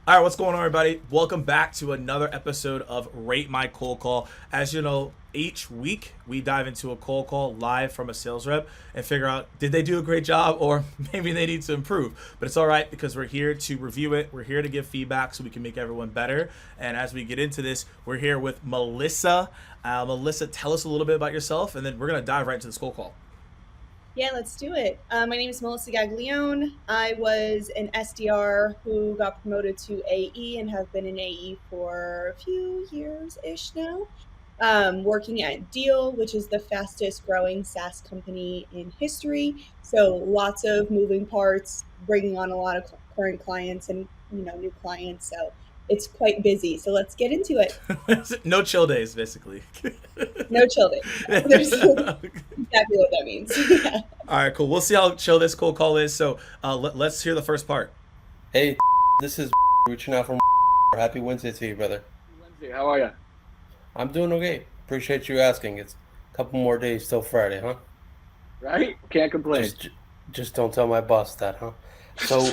All right, what's going on, everybody? Welcome back to another episode of Rate My Cold Call. As you know, each week we dive into a cold call live from a sales rep and figure out did they do a great job or maybe they need to improve. But it's all right because we're here to review it. We're here to give feedback so we can make everyone better. And as we get into this, we're here with Melissa. Melissa, tell us a little bit about yourself, and then we're gonna dive right into this cold call. Yeah, let's do it. My name is Melissa Gaglione. I was an SDR who got promoted to AE and have been in AE for a few years-ish now. Working at Deel, which is the fastest growing SaaS company in history. So lots of moving parts, bringing on a lot of current clients and new clients. So it's quite busy. So let's get into it. No chill days, basically. No children. There's exactly what that means. Yeah. All right, cool. We'll see how chill this cold call is. So let's hear the first part. Hey, this is reaching out from. Happy Wednesday to you, brother. Wednesday, how are you? I'm doing okay. Appreciate you asking. It's a couple more days till Friday, huh? Right? Can't complain. Just don't tell my boss that, huh? So,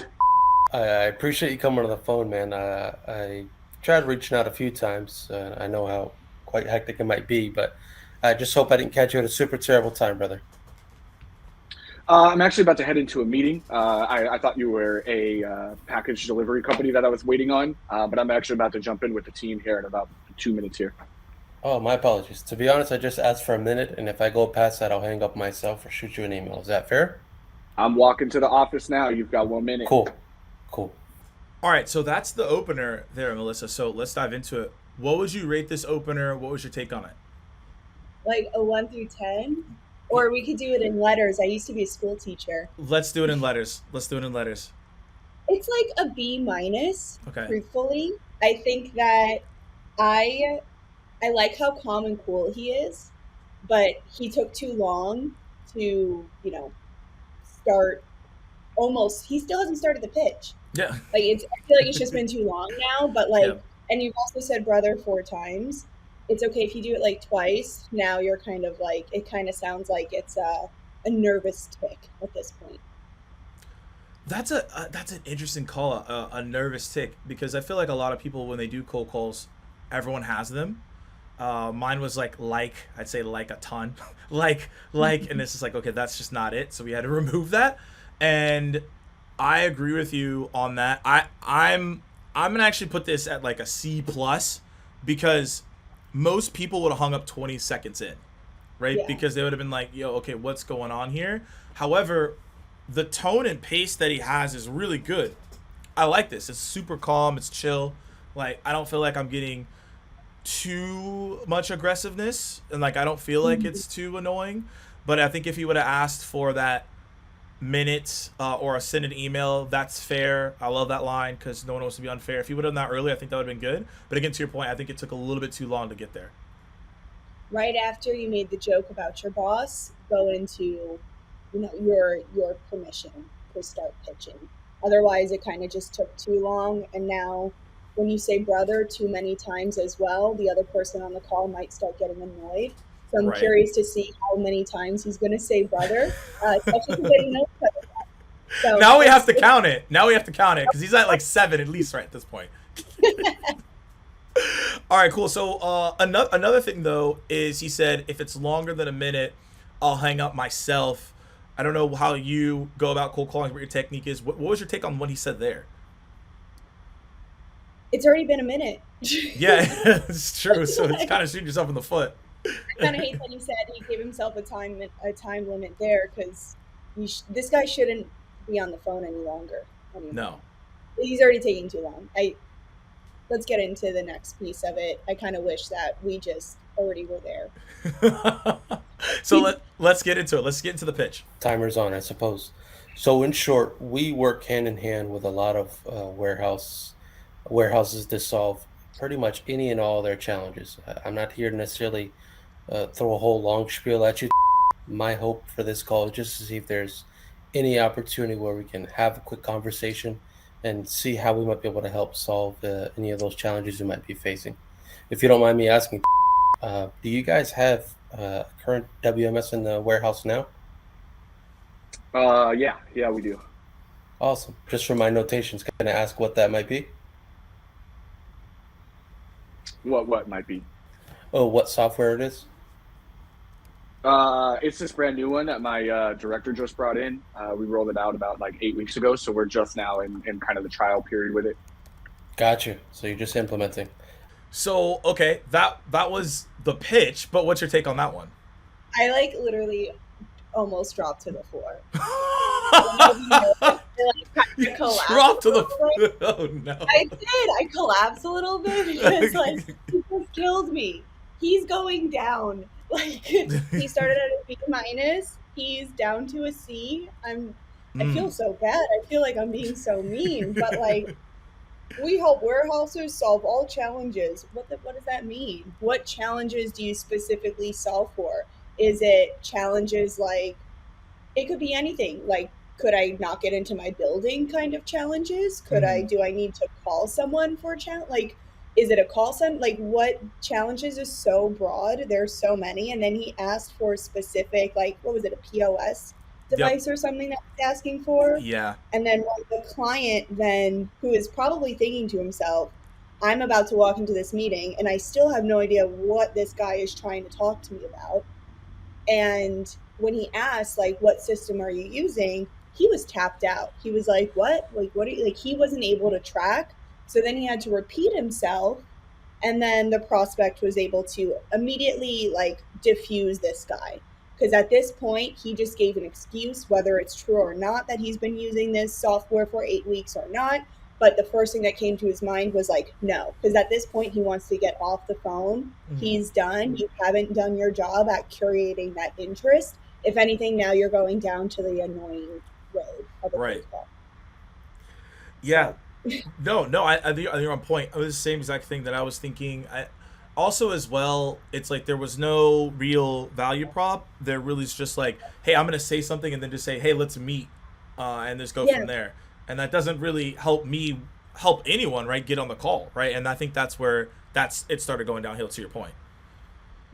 I appreciate you coming on the phone, man. I tried reaching out a few times. I know how quite hectic it might be, but I just hope I didn't catch you at a super terrible time, brother. I'm actually about to head into a meeting. I thought you were a package delivery company that I was waiting on, but I'm actually about to jump in with the team here in about 2 minutes here. Oh, my apologies. To be honest, I just asked for a minute, and if I go past that, I'll hang up myself or shoot you an email. Is that fair? I'm walking to the office now. You've got 1 minute. Cool. Cool. All right, so that's the opener there, Melissa. So let's dive into it. What would you rate this opener? What was your take on it? Like a 1 through 10, or we could do it in letters. I used to be a school teacher. Let's do it in letters. Let's do it in letters. It's like a B minus. Okay. Truthfully, I think that I I like how calm and cool he is, but he took too long to start. Almost, he still hasn't started the pitch. Yeah. Like I feel like it's just been too long now. But like, Yeah. and you've also said brother 4 times. It's okay if you do it like twice. Now you're kind of like, it kind of sounds like it's a nervous tick at this point. That's an interesting call, a nervous tick, because I feel like a lot of people when they do cold calls, everyone has them. Mine was like I'd say like a ton, and it's just like okay, that's just not it. So we had to remove that, and I agree with you on that. I'm gonna actually put this at like a C plus because most people would have hung up 20 seconds in, right? Yeah. Because they would have been like, yo, okay, what's going on here? However, the tone and pace that he has is really good. I like this. It's super calm. It's chill. Like I don't feel like I'm getting too much aggressiveness, and like I don't feel like it's too annoying. But I think if he would have asked for that minute or a send an email, that's fair. I love that line because no one wants to be unfair. If he would have done that early, I think that would have been good. But again, to your point, I think it took a little bit too long to get there. Right after you made the joke about your boss, go into your permission to start pitching. Otherwise, it kind of just took too long. And now, when you say brother too many times as well, the other person on the call might start getting annoyed. So I'm Right. curious to see how many times he's going to say brother, especially because they don't know each other. So Now we have to count it. Now we have to count it because he's at like seven at least right at this point. All right, cool. So another thing though is he said if it's longer than a minute, I'll hang up myself. I don't know how you go about cold calling, what your technique is. What was your take on what he said there? it's already been a minute. Yeah, it's true. So it's kind of shooting yourself in the foot. I kind of hate that he said he gave himself a time limit there because this guy shouldn't be on the phone any longer. Anymore. No. He's already taking too long. Let's get into the next piece of it. I kind of wish that we just already were there. So let's get into it. Let's get into the pitch. Timer's on, I suppose. So in short, we work hand in hand with a lot of warehouses to solve pretty much any and all their challenges. I'm not here to necessarily throw a whole long spiel at you. My hope for this call is just to see if there's any opportunity where we can have a quick conversation and see how we might be able to help solve any of those challenges you might be facing. If you don't mind me asking, do you guys have current WMS in the warehouse now? Yeah, we do. Awesome. Just for my notations, can I ask what that might be? What might be? Oh, what software it is? It's this brand new one that my director just brought in. We rolled it out about like 8 weeks ago, so we're just now in kind of the trial period with it. Gotcha. So you're just implementing. So okay, that was the pitch, but what's your take on that one? I like literally almost dropped to the floor. I kind of collapsed Drop to a little bit. the. Oh no. I did. I collapsed a little bit because like he just killed me. He's going down. Like he started at a B minus. He's down to a C. I feel so bad. I feel like I'm being so mean, but like we help warehouses solve all challenges. What does that mean? What challenges do you specifically solve for? Is it challenges like it could be anything. Like, could I not get into my building kind of challenges? Do I need to call someone for a challenge? Like, is it a call center? Like, what challenges is so broad? There's so many. And then he asked for specific, like, what was it, a POS device or something that he's asking for? Yeah. And then the client then, who is probably thinking to himself, I'm about to walk into this meeting and I still have no idea what this guy is trying to talk to me about. And when he asked, like, what system are you using? He was tapped out. He was like, what? Like, what are you, like, he wasn't able to track. So then he had to repeat himself. And then the prospect was able to immediately, like, diffuse this guy. Because at this point, he just gave an excuse, whether it's true or not that he's been using this software for 8 weeks or not. But the first thing that came to his mind was like, no, because at this point he wants to get off the phone. He's done. You haven't done your job at curating that interest. If anything, now you're going down to the annoying road of a Right. baseball. Yeah. No, I think you're on point. It was the same exact thing that I was thinking. Also as well, it's like there was no real value prop. There really is just like, hey, I'm gonna say something and then just say, hey, let's meet, and just go from there. And that doesn't really help anyone, right? Get on the call, right? And I think that's where it started going downhill. To your point.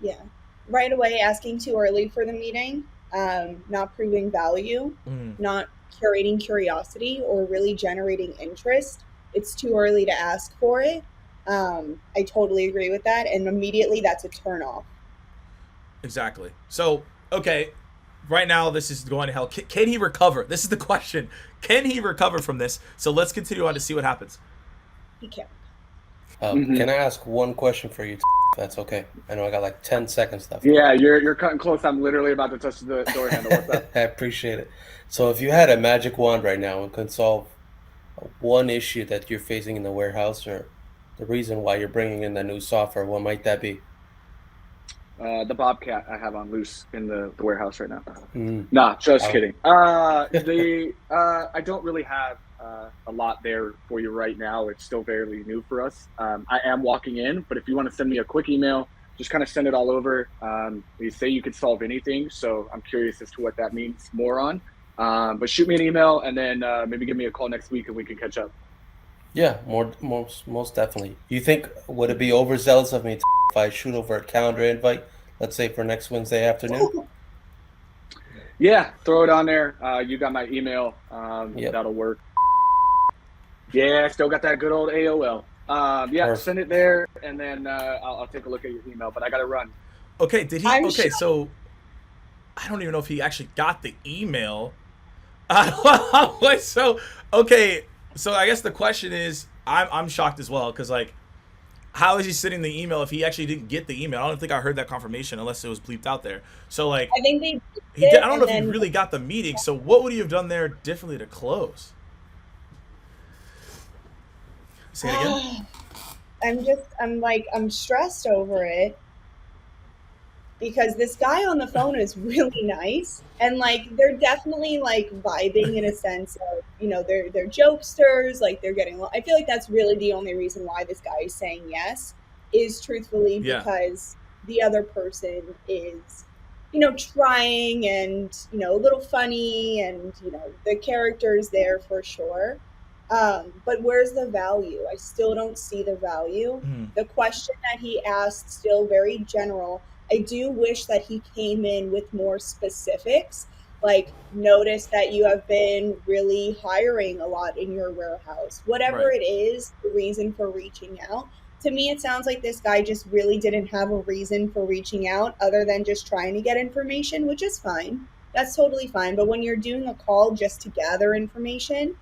Yeah. Right away, asking too early for the meeting, not proving value, not curating curiosity or really generating interest. It's too early to ask for it. I totally agree with that. And immediately that's a turn off. Exactly. So, okay, right now this is going to hell. Can he recover? This is the question. Can he recover from this? So let's continue on to see what happens. He can't. Can I ask one question for you? If that's okay. I know I got like 10 seconds left. Yeah, you're cutting close. I'm literally about to touch the door handle. What's up? I appreciate it. So if you had a magic wand right now and could solve one issue that you're facing in the warehouse or the reason why you're bringing in the new software, what might that be? The bobcat I have on loose in the warehouse right now. Nah, just kidding. I don't really have a lot there for you right now. It's still fairly new for us. I am walking in, but if you want to send me a quick email, just kind of send it all over. You say you could solve anything, so I'm curious as to what that means more on. But shoot me an email and then maybe give me a call next week and we can catch up. Yeah, most definitely. You think, would it be overzealous of me if I shoot over a calendar invite, let's say for next Wednesday afternoon? Yeah, throw it on there. You got my email. Yep. That'll work. Yeah, still got that good old AOL. Yeah, Perfect. Send it there, and then I'll take a look at your email. But I got to run. Okay, did he? I'm Okay, shocked. so I don't even know if he actually got the email. So I guess the question is, I'm shocked as well because like, how is he sending the email if he actually didn't get the email? I don't think I heard that confirmation unless it was bleeped out there. So like, I think they I don't know if he really got the meeting. So what would he have done there differently to close? Say it again. I'm stressed over it because this guy on the phone is really nice and like they're definitely like vibing in a sense of, you know, they're jokesters, like they're getting I feel like that's really the only reason why this guy is saying yes is truthfully because the other person is, you know, trying and, you know, a little funny and, you know, the character's there for sure. But where's the value? I still don't see the value. The question that he asked, still very general. I do wish that he came in with more specifics, like notice that you have been really hiring a lot in your warehouse. Whatever it is, the reason for reaching out, To me, it sounds like this guy just really didn't have a reason for reaching out other than just trying to get information, which is fine. That's totally fine. But when you're doing a call just to gather information,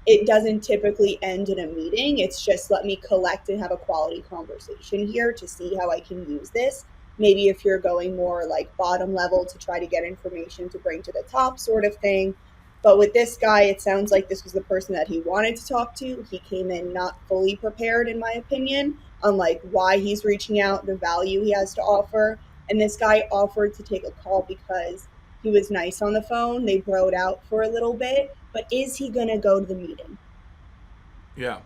it doesn't typically end in a meeting. It's just, let me collect and have a quality conversation here to see how I can use this. Maybe if you're going more like bottom level to try to get information to bring to the top sort of thing. But with this guy, it sounds like this was the person that he wanted to talk to. He came in not fully prepared, in my opinion, on like why he's reaching out, the value he has to offer. And this guy offered to take a call because he was nice on the phone. They broed out for a little bit. But is he going to go to the meeting? Yeah.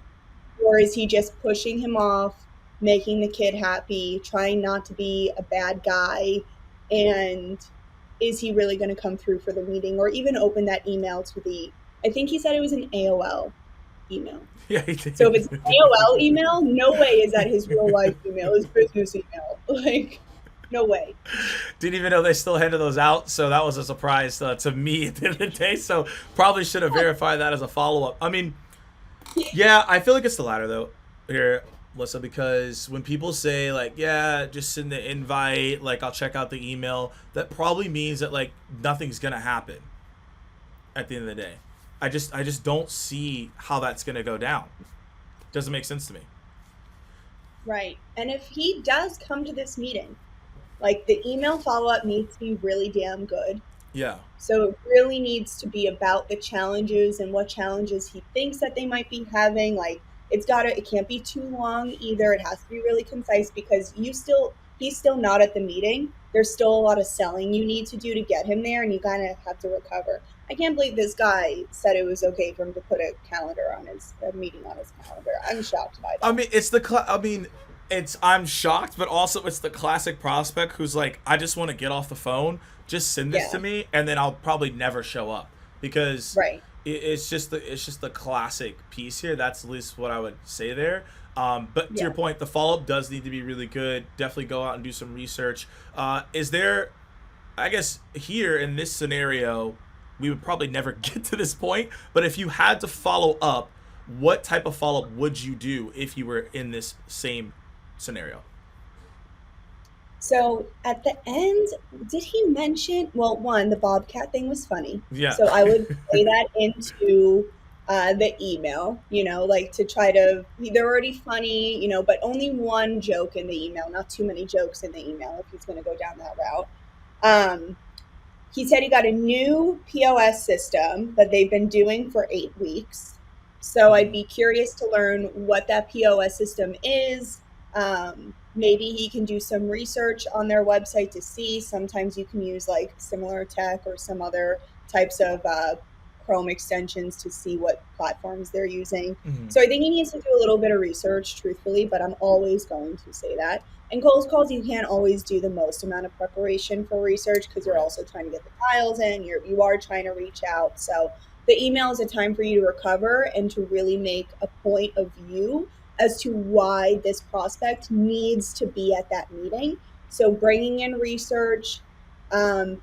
Or is he just pushing him off, making the kid happy, trying not to be a bad guy? And is he really going to come through for the meeting or even open that email to the, I think he said it was an AOL email. Yeah, he did. So if it's an AOL email, no way is that his real life email, his business email. Like, no way. Didn't even know they still handed those out, so that was a surprise to me at the end of the day. So probably should have verified that as a follow-up. I mean, yeah, I feel like it's the latter though here, Melissa, because when people say like, yeah, just send the invite, like I'll check out the email, that probably means that like nothing's gonna happen at the end of the day. I just don't see how that's gonna go down. Doesn't make sense to me. Right. And if he does come to this meeting, like the email follow-up needs to be really damn good. Yeah. So it really needs to be about the challenges and what challenges he thinks that they might be having. Like it can't be too long either. It has to be really concise because he's still not at the meeting. There's still a lot of selling you need to do to get him there, and you kind of have to recover. I can't believe this guy said it was okay for him to put a meeting on his calendar. I'm shocked by that. I mean, I'm shocked, but also it's the classic prospect who's like, I just want to get off the phone, just send this to me, and then I'll probably never show up because right. It's just the classic piece here. That's at least what I would say there. But to your point, the follow-up does need to be really good. Definitely go out and do some research. Is there, I guess here in this scenario, we would probably never get to this point, but if you had to follow up, what type of follow-up would you do if you were in this same scenario? So at the end, did he mention, well, one, the Bobcat thing was funny. Yeah. So I would say that into the email, like to try to, they're already funny, but only one joke in the email, not too many jokes in the email if he's going to go down that route. He said he got a new POS system that they've been doing for 8 weeks. So I'd be curious to learn what that POS system is. Maybe he can do some research on their website to see. Sometimes you can use like Similar Tech or some other types of Chrome extensions to see what platforms they're using. Mm-hmm. So I think he needs to do a little bit of research, truthfully, but I'm always going to say that. And cold calls, you can't always do the most amount of preparation for research because you're also trying to get the dials in. You are trying to reach out. So the email is a time for you to recover and to really make a point of view as to why this prospect needs to be at that meeting. So bringing in research,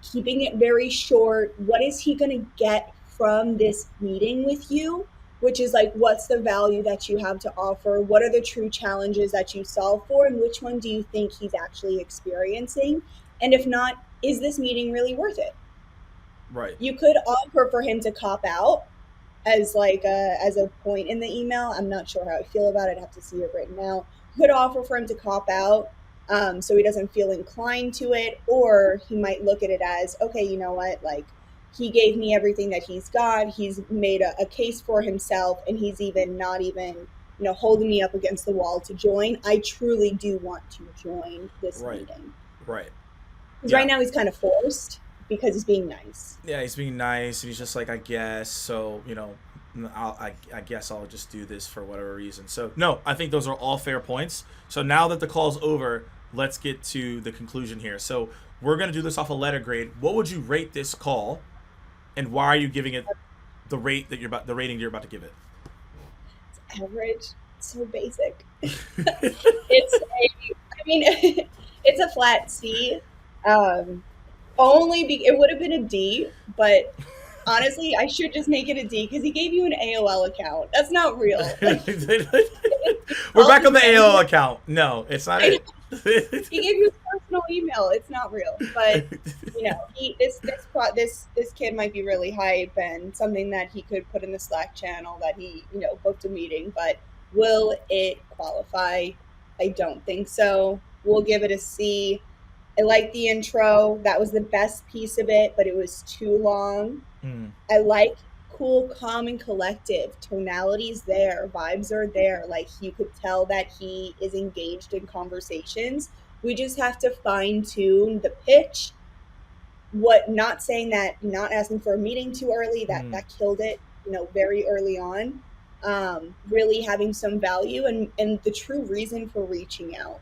keeping it very short. What is he going to get from this meeting with you? Which is like, what's the value that you have to offer? What are the true challenges that you solve for? And which one do you think he's actually experiencing? And if not, is this meeting really worth it? Right. You could offer for him to cop out as a point in the email. I'm not sure how I feel about it. I'd have to see it written out. You could offer for him to cop out so he doesn't feel inclined to it. Or he might look at it as, okay, you know what, like, he gave me everything that he's got. He's made a case for himself, and he's not even holding me up against the wall to join. I truly do want to join this meeting. Right. Because right now he's kind of forced because he's being nice. Yeah, he's being nice, and he's just like, I guess. So, I guess I'll just do this for whatever reason. So, no, I think those are all fair points. So now that the call's over, let's get to the conclusion here. So we're going to do this off a letter grade. What would you rate this call? And why are you giving it the rating you're about to give it? It's average. It's so basic. It's a flat C. It would have been a D, but honestly, I should just make it a D because he gave you an AOL account. That's not real. We're back on the AOL account. No, it's not it. He gave you his personal email. It's not real, but you know, this kid might be really hype and something that he could put in the Slack channel that he, you know, booked a meeting. But will it qualify? I don't think so. We'll give it a C. I like the intro. That was the best piece of it, but it was too long. I like cool, calm, and collective. Tonality's there. Vibes are there. Like, you could tell that he is engaged in conversations. We just have to fine tune the pitch. Not saying that, not asking for a meeting too early, that killed it, you know, very early on. Really having some value and the true reason for reaching out.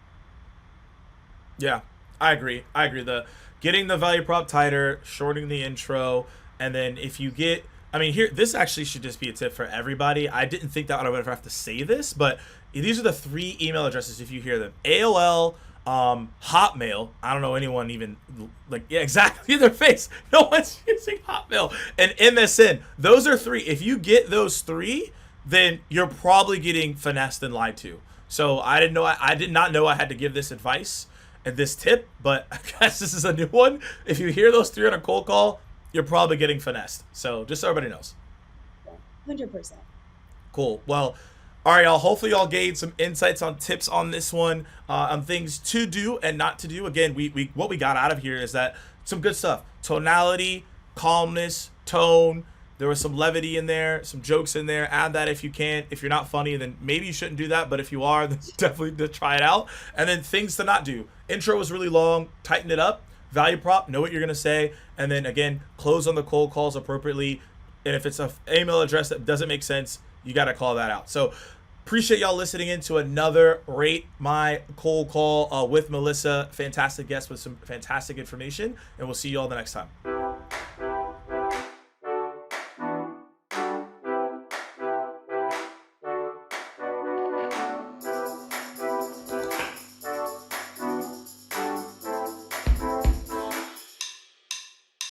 Yeah, I agree. The getting the value prop tighter, shortening the intro, and then if you get, I mean, here, this actually should just be a tip for everybody. I didn't think that I would ever have to say this, but these are the 3 email addresses if you hear them. AOL, Hotmail. I don't know anyone even, like, yeah, exactly, their face. No one's using Hotmail. And MSN. Those are 3. If you get those 3, then you're probably getting finessed and lied to. So I did not know I had to give this advice and this tip, but I guess this is a new one. If you hear those 3 on a cold call, you're probably getting finessed. So just so everybody knows. 100%. Cool. Well, all right, y'all. Hopefully y'all gained some insights on tips on this one, on things to do and not to do. Again, we what we got out of here is that some good stuff. Tonality, calmness, tone. There was some levity in there, some jokes in there. Add that if you can. If you're not funny, then maybe you shouldn't do that. But if you are, then definitely try it out. And then things to not do. Intro was really long. Tighten it up. Value prop, know what you're going to say. And then, again, close on the cold calls appropriately. And if it's an email address that doesn't make sense, you got to call that out. So appreciate y'all listening in to another Rate My Cold Call with Melissa. Fantastic guest with some fantastic information. And we'll see you all the next time.